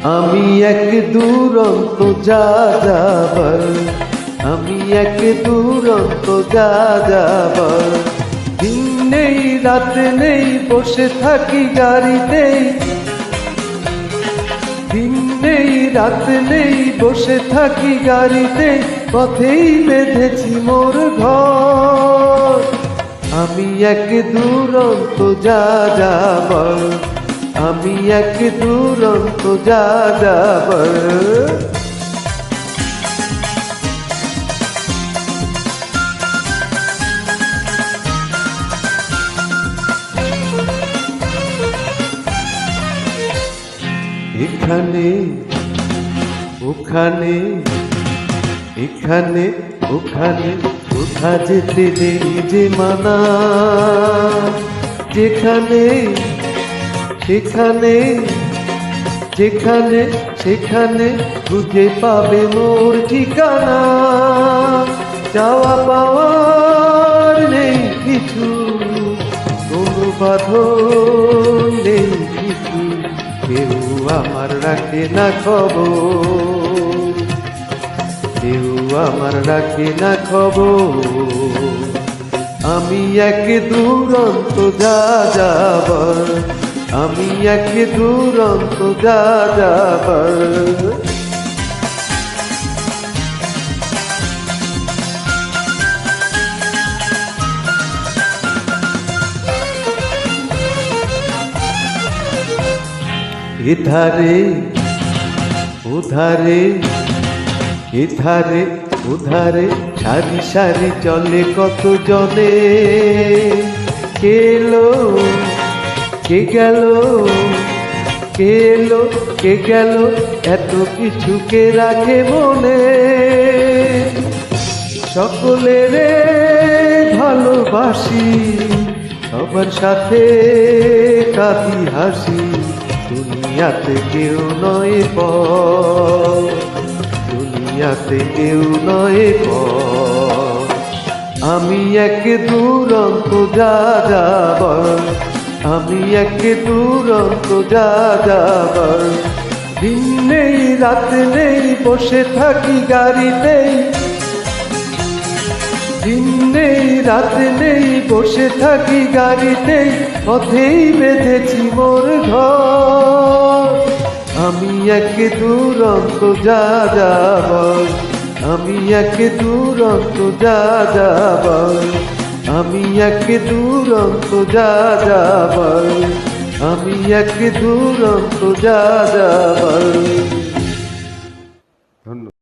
আমি এক দুরন্ত যাযাবর, আমি এক দুরন্ত যাযাবর। দিন নেই রাত নেই বসে থাকি গাড়িতেই, দিন নেই রাত নেই বসে থাকি গাড়িতে, পথেই বেঁধেছি মোর ঘর। আমি এক দুরন্ত যাযাবর, আমি এক দুরন্ত যাযাবর। এখানে ওখানে, এখানে ওখানে, কোথা যেতে নেই যে মানা। যেখানে সেখানে, যেখানে সেখানে খুঁজে পাবে মোর ঠিকানা। যাওয়া পাওয়ার নেই কিছু, কোনো বাঁধন নেই কিছু, কেউ আমার রাখে না খবর, কেউ আমার রাখে না খবর। আমি এক দুরন্ত যাযাবর, আমি এক দুরন্ত যাযাবর। এধারে ওধারে, এধারে ওধারে, সারি সারি চলে কত জনে। কে এলো কে গেল, কে এলো কে গেল, এত কিছু কে রাখে মনে। সকলের ভালোবাসি, সবার সাথে কাঁদি হাসি। দুনিয়াতে কেউ নয় পর, দুনিয়াতে কেউ নয় পর। আমি এক দুরন্ত যাযাবর, আমি এক দুরন্ত যাযাবর। দিন নেই রাত নেই বসে থাকি গাড়িতেই, দিন নেই রাত নেই বসে থাকি গাড়িতেই, পথেই বেঁধেছি মোর ঘর। আমি এক দুরন্ত যাযাবর, আমি এক দুরন্ত যাযাবর, আমি এক দুরন্ত যাযাবর, আমি এক দুরন্ত যাযাবর। ধন্যবাদ।